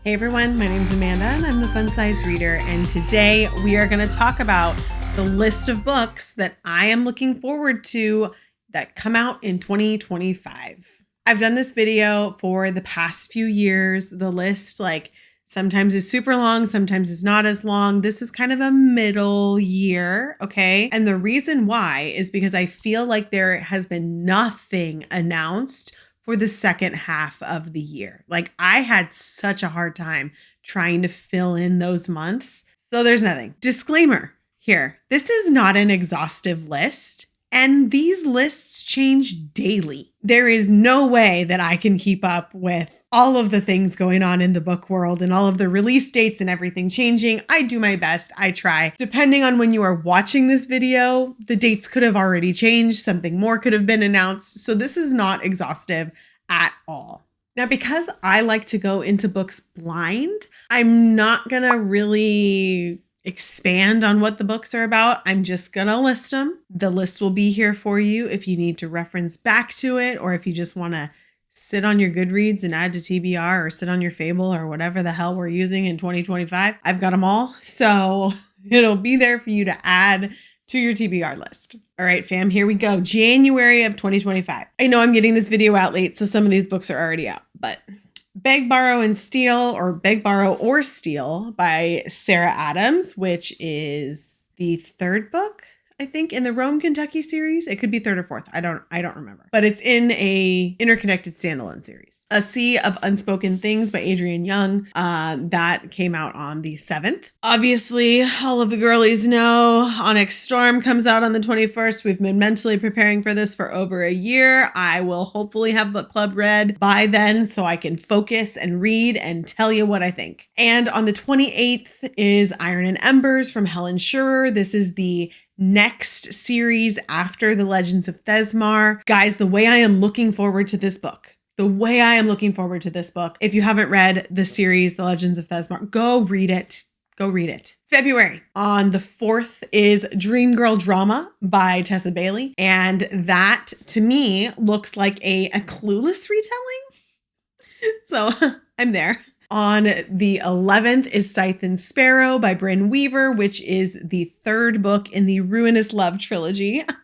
Hey everyone, my name is Amanda and I'm the Fun Size Reader, and today we are going to talk about the list of books that I am looking forward to that come out in 2025. I've done this video for the past few years. The list sometimes is super long, sometimes is not as long. This is kind of a middle year, okay? And the reason why is because I feel like there has been nothing announced for the second half of the year. I had such a hard time trying to fill in those months. So there's nothing. Disclaimer here. This is not an exhaustive list, and these lists change daily. There is no way that I can keep up with all of the things going on in the book world and all of the release dates and everything changing. I do my best. I try. Depending on when you are watching this video, the dates could have already changed. Something more could have been announced. So this is not exhaustive at all. Now, because I like to go into books blind, I'm not going to really expand on what the books are about. I'm just going to list them. The list will be here for you if you need to reference back to it, or if you just want to sit on your Goodreads and add to TBR, or sit on your Fable, or whatever the hell we're using in 2025. I've got them all. So it'll be there for you to add to your TBR list. All right, fam, here we go. January of 2025. I know I'm getting this video out late, so some of these books are already out, but Beg, Borrow, and Steal, or Beg, Borrow, or Steal by Sarah Adams, which is the third book, I think, in the Rome, Kentucky series. It could be third or fourth. I don't remember. But it's in a interconnected standalone series. A Sea of Unspoken Things by Adrienne Young. That came out on the 7th. Obviously, all of the girlies know Onyx Storm comes out on the 21st. We've been mentally preparing for this for over a year. I will hopefully have book club read by then so I can focus and read and tell you what I think. And on the 28th is Iron and Embers from Helen Schurer. This is the next series after the Legends of Thesmar. Guys, the way I am looking forward to this book, if you haven't read the series, The Legends of Thesmar, go read it. February. On the 4th is Dream Girl Drama by Tessa Bailey. And that, to me, looks like a Clueless retelling. So I'm there. On the 11th is Scythe and Sparrow by Bryn Weaver, which is the third book in the Ruinous Love trilogy. I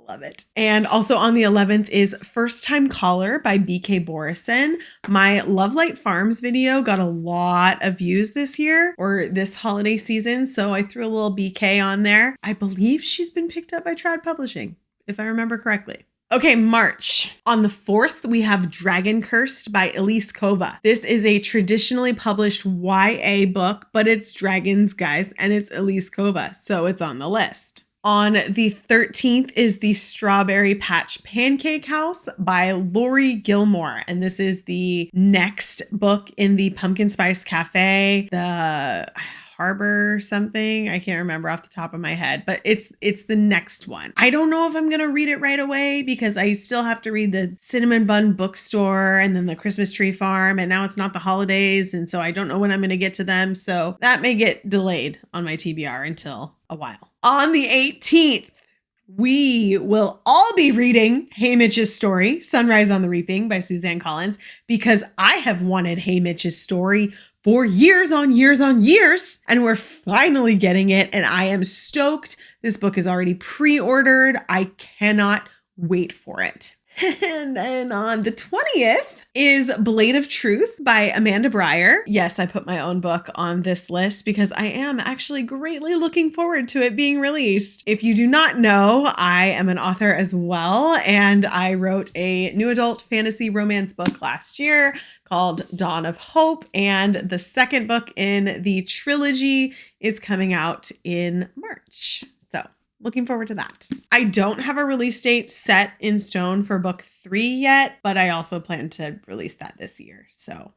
love it. And also on the 11th is First Time Caller by BK Borison. My Love Light Farms video got a lot of views this year, or this holiday season, so I threw a little BK on there. I believe she's been picked up by Trad Publishing, if I remember correctly. Okay, March. On the 4th, we have Dragon Cursed by Elise Kova. This is a traditionally published YA book, but it's dragons, guys, and it's Elise Kova, so it's on the list. On the 13th is The Strawberry Patch Pancake House by Lori Gilmore, and this is the next book in the Pumpkin Spice Cafe, the Harbor something. I can't remember off the top of my head, but it's the next one. I don't know if I'm going to read it right away because I still have to read the Cinnamon Bun Bookstore and then the Christmas Tree Farm, and now it's not the holidays, and so I don't know when I'm going to get to them. So that may get delayed on my TBR until a while. On the 18th, we will all be reading Hey Mitch's story, Sunrise on the Reaping by Suzanne Collins, because I have wanted Hey Mitch's story for years on years on years, and we're finally getting it, and I am stoked. This book is already pre-ordered. I cannot wait for it. And then on the 20th is Blade of Truth by Amanda Breyer. Yes, I put my own book on this list because I am actually greatly looking forward to it being released. If you do not know, I am an author as well, and I wrote a new adult fantasy romance book last year called Dawn of Hope, and the second book in the trilogy is coming out in March. So looking forward to that. I don't have a release date set in stone for book 3 yet, but I also plan to release that this year. So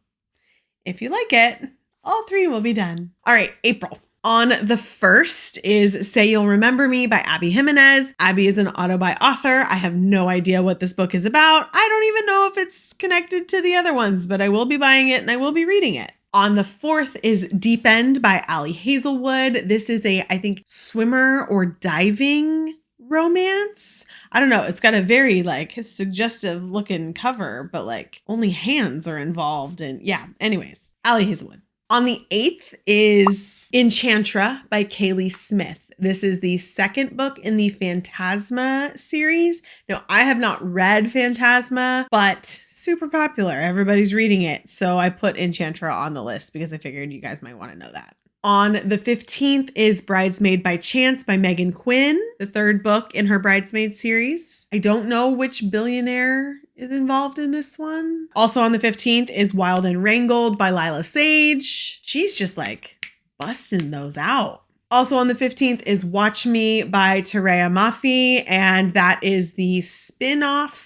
if you like it, all 3 will be done. All right, April. On the 1st is Say You'll Remember Me by Abby Jimenez. Abby is an auto-buy author. I have no idea what this book is about. I don't even know if it's connected to the other ones, but I will be buying it and I will be reading it. On the 4th is Deep End by Allie Hazelwood. This is I think, swimmer or diving romance. I don't know. It's got a very suggestive looking cover, but only hands are involved. And yeah, anyways. Allie Hazelwood. On the 8th is Enchantra by Kaylee Smith. This is the second book in the Phantasma series. Now, I have not read Phantasma, but super popular. Everybody's reading it. So I put Enchantra on the list because I figured you guys might want to know that. On the 15th is Bridesmaid by Chance by Megan Quinn, the third book in her Bridesmaid series. I don't know which billionaire is involved in this one. Also on the 15th is Wild and Wrangled by Lila Sage. She's just like busting those out. Also on the 15th is Watch Me by Terea Mafi, and that is the spin-off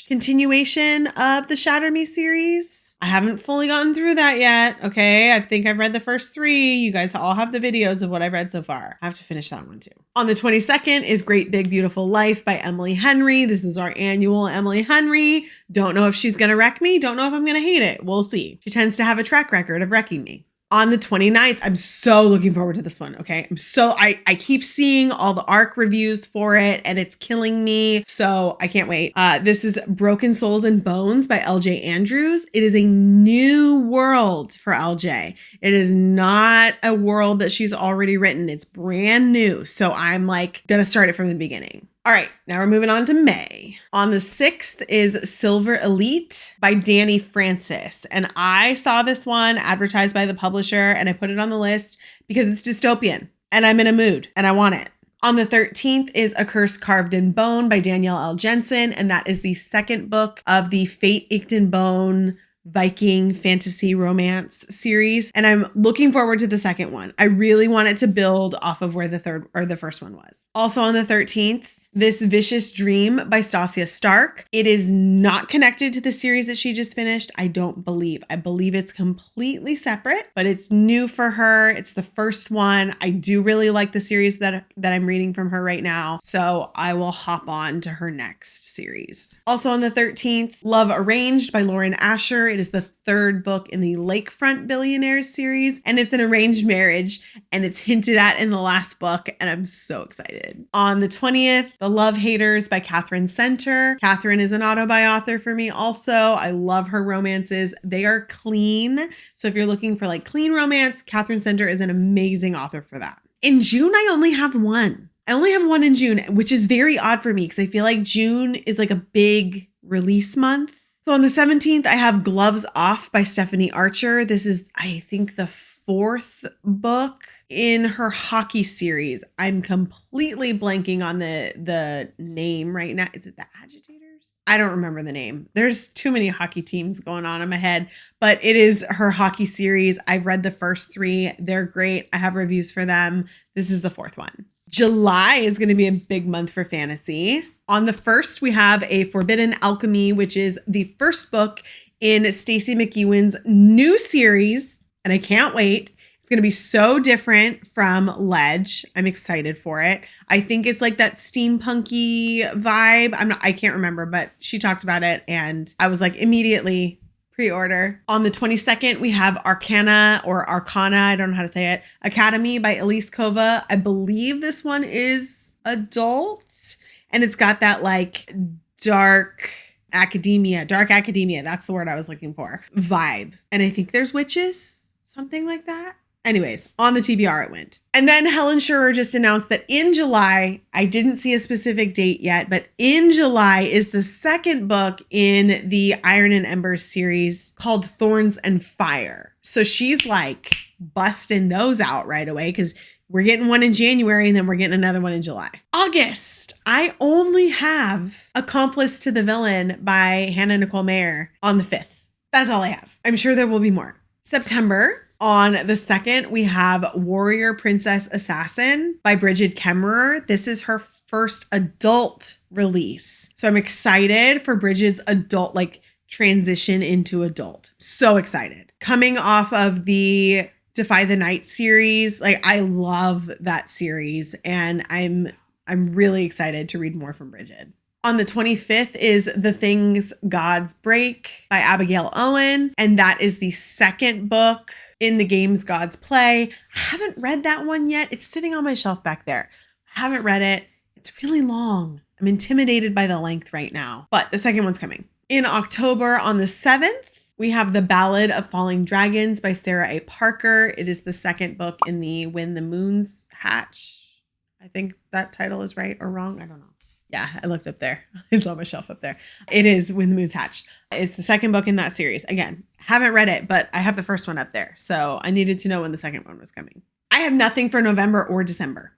/ continuation of the Shatter Me series. I haven't fully gotten through that yet, okay? I think I've read the first 3. You guys all have the videos of what I've read so far. I have to finish that one too. On the 22nd is Great Big Beautiful Life by Emily Henry. This is our annual Emily Henry. Don't know if she's gonna wreck me. Don't know if I'm gonna hate it. We'll see. She tends to have a track record of wrecking me. On the 29th, I'm so looking forward to this one, okay? I keep seeing all the ARC reviews for it and it's killing me, so I can't wait. This is Broken Souls and Bones by LJ Andrews. It is a new world for LJ. It is not a world that she's already written. It's brand new, so I'm like gonna start it from the beginning. All right, now we're moving on to May. On the 6th is Silver Elite by Danny Francis. And I saw this one advertised by the publisher and I put it on the list because it's dystopian and I'm in a mood and I want it. On the 13th is A Curse Carved in Bone by Danielle L. Jensen. And that is the second book of the Fate Icked in Bone Viking fantasy romance series. And I'm looking forward to the second one. I really want it to build off of where the first one was. Also on the 13th, This Vicious Dream by Stasia Stark. It is not connected to the series that she just finished. I believe it's completely separate, but it's new for her. It's the first one. I do really like the series that I'm reading from her right now. So I will hop on to her next series. Also on the 13th, Love Arranged by Lauren Asher. It is the third book in the Lakefront Billionaires series, and it's an arranged marriage, and it's hinted at in the last book, and I'm so excited. On the 20th, The Love Haters by Catherine Center. Catherine is an auto-buy author for me also. I love her romances. They are clean. So if you're looking for like clean romance, Catherine Center is an amazing author for that. In June, I only have one. I only have one in June, which is very odd for me because I feel like June is like a big release month. So on the 17th, I have Gloves Off by Stephanie Archer. This is, I think, the 4th book in her hockey series. I'm completely blanking on the name right now. Is it the Agitators? I don't remember the name. There's too many hockey teams going on in my head, but it is her hockey series. I've read the first 3. They're great. I have reviews for them. This is the 4th one. July is going to be a big month for fantasy. On the 1st, we have A Forbidden Alchemy, which is the first book in Stacey McEwen's new series, and I can't wait. It's going to be so different from Ledge. I'm excited for it. I think it's like that steampunky vibe. I can't remember, but she talked about it, and I was like, immediately pre-order. On the 22nd, we have Arcana, I don't know how to say it, Academy by Elise Kova. I believe this one is adult. And it's got that like dark academia, that's the word I was looking for, vibe. And I think there's witches, something like that. Anyways, on the TBR it went. And then Helen Schurer just announced that in July, I didn't see a specific date yet, but in July is the second book in the Iron and Embers series called Thorns and Fire. So she's like busting those out right away because we're getting one in January and then we're getting another one in July. August, I only have Accomplice to the Villain by Hannah Nicole Mayer on the 5th. That's all I have. I'm sure there will be more. September, on the 2nd, we have Warrior Princess Assassin by Bridget Kemmerer. This is her first adult release. So I'm excited for Bridget's adult, like transition into adult. So excited. Coming off of the Defy the Night series. Like I love that series and I'm really excited to read more from Bridget. On the 25th is The Things Gods Break by Abigail Owen. And that is the second book in the Games Gods Play. I haven't read that one yet. It's sitting on my shelf back there. I haven't read it. It's really long. I'm intimidated by the length right now, but the second one's coming. In October on the 7th, We have The Ballad of Falling Dragons by Sarah A. Parker. It is the second book in the When the Moons Hatch. I think that title is right or wrong. I don't know. Yeah, I looked up there. It's on my shelf up there. It is When the Moons Hatched. It's the second book in that series. Again, haven't read it, but I have the first one up there. So I needed to know when the second one was coming. I have nothing for November or December.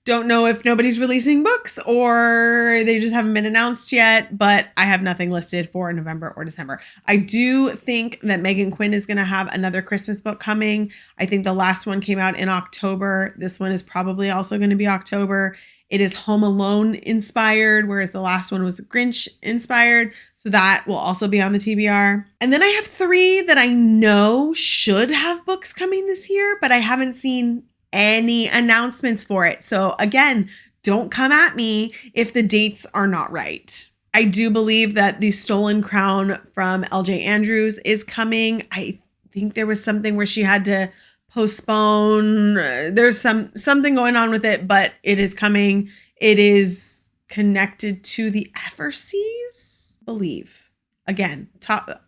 Don't know if nobody's releasing books or they just haven't been announced yet, but I have nothing listed for November or December. I do think that Megan Quinn is going to have another Christmas book coming. I think the last one came out in October. This one is probably also going to be October. It is Home Alone inspired, whereas the last one was Grinch inspired. So that will also be on the TBR. And then I have 3 that I know should have books coming this year, but I haven't seen any announcements for it. So again, don't come at me if the dates are not right. I do believe that The Stolen Crown from LJ Andrews is coming. I think there was something where she had to postpone. There's something going on with it, but it is coming. It is connected to the Everseas, I believe. Again,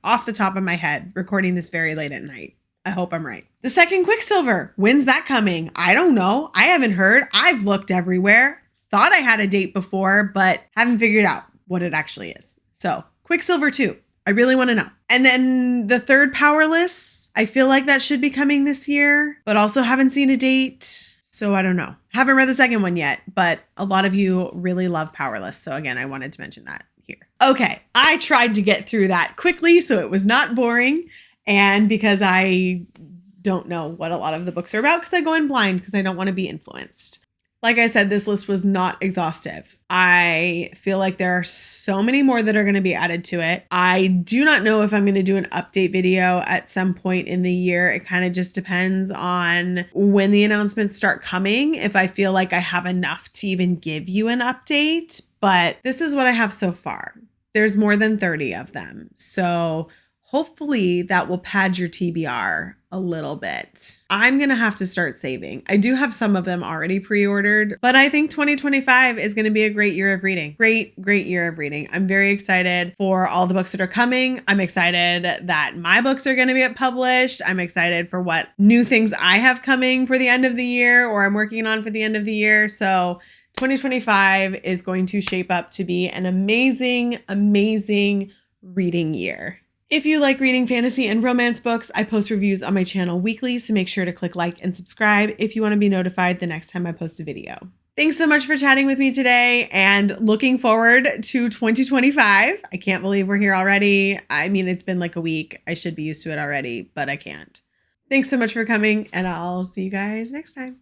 off the top of my head, recording this very late at night. I hope I'm right. The second Quicksilver, when's that coming? I don't know. I haven't heard. I've looked everywhere. Thought I had a date before, but haven't figured out what it actually is. So Quicksilver 2. I really want to know. And then the third Powerless, I feel like that should be coming this year, but also haven't seen a date. So I don't know. Haven't read the second one yet, but a lot of you really love Powerless. So again, I wanted to mention that here. Okay, I tried to get through that quickly so it was not boring. And because I don't know what a lot of the books are about because I go in blind because I don't want to be influenced. Like I said, this list was not exhaustive. I feel like there are so many more that are going to be added to it. I do not know if I'm going to do an update video at some point in the year. It kind of just depends on when the announcements start coming, if I feel like I have enough to even give you an update. But this is what I have so far. There's more than 30 of them. So hopefully that will pad your TBR a little bit. I'm going to have to start saving. I do have some of them already pre-ordered, but I think 2025 is going to be a great year of reading. Great year of reading. I'm very excited for all the books that are coming. I'm excited that my books are going to get published. I'm excited for what new things I have coming for the end of the year or I'm working on for the end of the year. So 2025 is going to shape up to be an amazing reading year. If you like reading fantasy and romance books, I post reviews on my channel weekly, so make sure to click like and subscribe if you want to be notified the next time I post a video. Thanks so much for chatting with me today and looking forward to 2025. I can't believe we're here already. I mean, it's been like a week. I should be used to it already, but I can't. Thanks so much for coming, and I'll see you guys next time.